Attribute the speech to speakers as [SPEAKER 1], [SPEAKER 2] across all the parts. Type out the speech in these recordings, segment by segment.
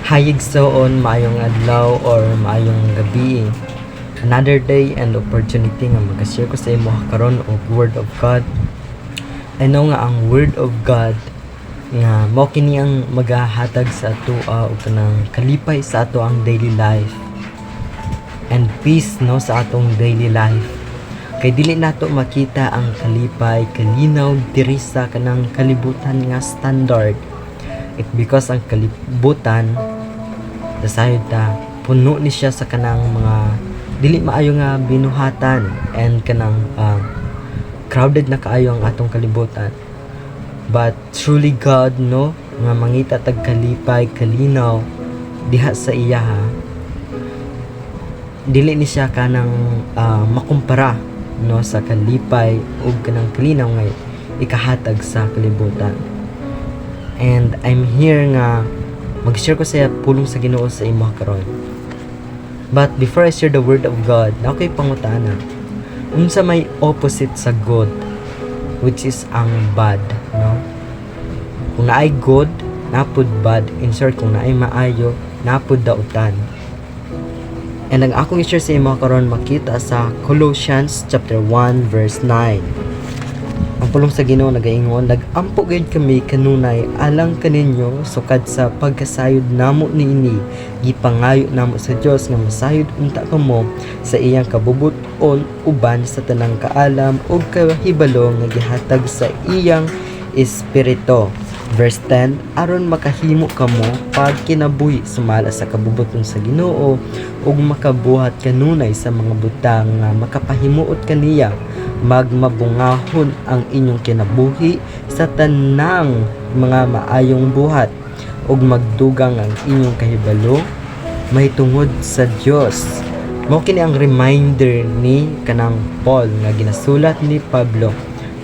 [SPEAKER 1] Hayigsoon, maayong adlaw or maayong gabi. Another day and opportunity nga mag-share ko sa imo karon og Word of God. I know nga ang Word of God nga mao kini ang magahatag sa ato og kanang kalipay sa ato ang daily life and peace no sa atong daily life. Kay dili nato makita ang kalipay kalinaw diri sa kanang kalibutan nga standard. It because ang kalibutan dasayod ta puno ni siya sa kanang mga dili maayo nga binuhatan and kanang crowded na kaayo ang atong kalibutan. But truly God no nga mangita tag kalipay kalinaw diha sa iya dili ni siya kanang makumpara no sa kalipay ug kanang kalinaw nga ikahatag sa kalibutan. And I'm here nga mag-share ko sa pulong sa Ginoo sa imo karon. But before I share the word of God, na ako'y pangutana. Unsa may opposite sa good, which is ang bad, no? Kung naay good, napud bad. In short, kung naay maayo, napud dautan. And ang akong i-share sa imo karon makita sa Colossians chapter 1 verse 9. Ang pulong sa Ginoo nagaingon, nag-ampo gayud kami kanunay alang kaninyo sukad sa pagkasayod namo niini, gipangayo namo sa Dios nga masayod unta kamo sa iyang kabubut-on uban sa tanang kaalam ug kahibalo nga gihatag sa iyang espiritu. Verse 10, aron makahimo kamo pag kinabuhi sumala sa kabubuton sa Ginoo ug makabuhat kanunay sa mga butang nga makapahimuot kaniya magmabungahon ang inyong kinabuhi sa tanang mga maayong buhat ug magdugang ang inyong kahibalo may tungod sa Dios. Mao kini ang reminder ni kanang Paul nga ginasulat ni Pablo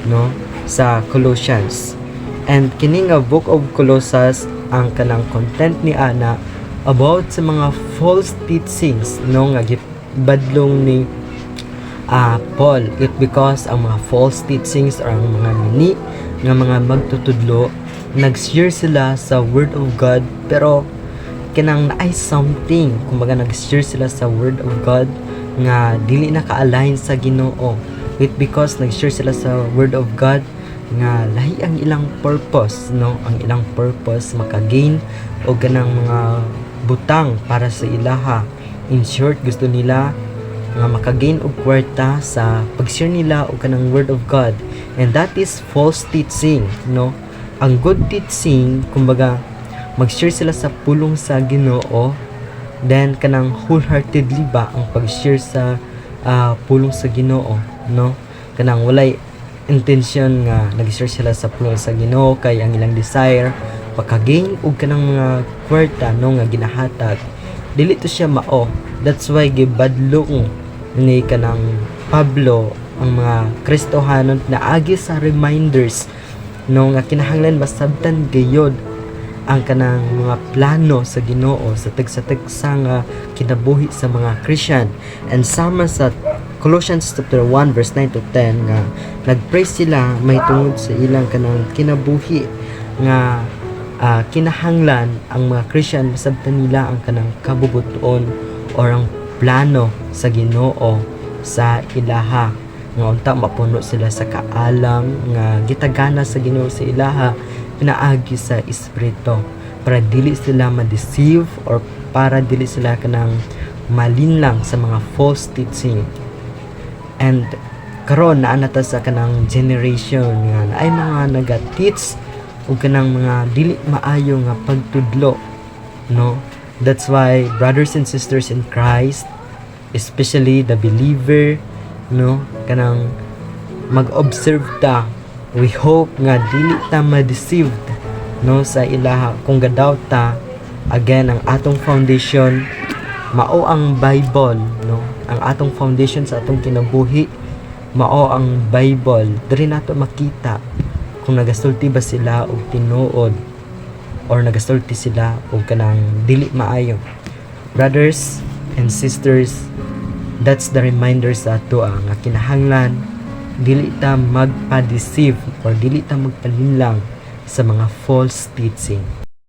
[SPEAKER 1] no sa Colossians. And kini nga book of Colossians ang kanang content ni ana about sa mga false teachings no nga gibadlong ni Paul. It because ang mga false teachings or ang mga mini nga mga magtutudlo nag-share sila sa word of God pero kinang naay something kumbaga nag-share sila sa word of God nga dili na ka-align sa Ginoo. It because nag-share sila sa word of God nga lahi ang ilang purpose no, ang ilang purpose maka-gain o ganang mga butang para sa ilaha. In short, gusto nila nga maka-gain og kwarta sa pag-share nila og kanang word of God, and that is false teaching no. Ang good teaching kumbaga mag-share sila sa pulong sa Ginoo, then kanang wholeheartedly ba ang pag-share sa pulong sa Ginoo no, kanang walay intention nga nag-share sila sa pulong sa Ginoo kay ang ilang desire maka-gain og kanang mga kwarta no nga ginahatag. Dili to siya mao. That's why gibadlong ni kanang Pablo ang mga Kristohanon na agi sa reminders no nga kinahanglan masabtan gayod ang kanang mga plano sa Ginoo sa tagsa-tagsa nga kinabuhi sa mga Christian. And sama sa Colossians chapter 1 verse 9 to 10 nga nagpray sila may tungod sa ilang kanang kinabuhi nga kinahanglan ang mga Christian masabtan nila ang kanang kabubuton or ang plano sa Ginoo sa ilaha nga unta mapuno sila sa kaalam nga gitagana sa Ginoo sa ilaha pinaagi sa espiritu para dili sila ma-deceive or para dili sila kanang malinlang sa mga false teaching. And karon naa nata sa kanang generation nga ay mga naga-teach o kanang mga dili maayo nga pagtudlo no. That's why brothers and sisters in Christ, especially the believer no, kanang mag-observe ta. We hope nga dili ta ma-deceived no sa ilaha kung gadaw ta. Again, ang atong foundation mao ang Bible no, ang atong foundation sa atong kinabuhi mao ang Bible. Diri nato makita kung nagasulti ba sila og tinuod or nagasulti sila og kanang dili maayo. Brothers and sisters, that's the reminder sa ato nga kinahanglan dili ta magpa-deceive or dili ta magpalinlang sa mga false teaching.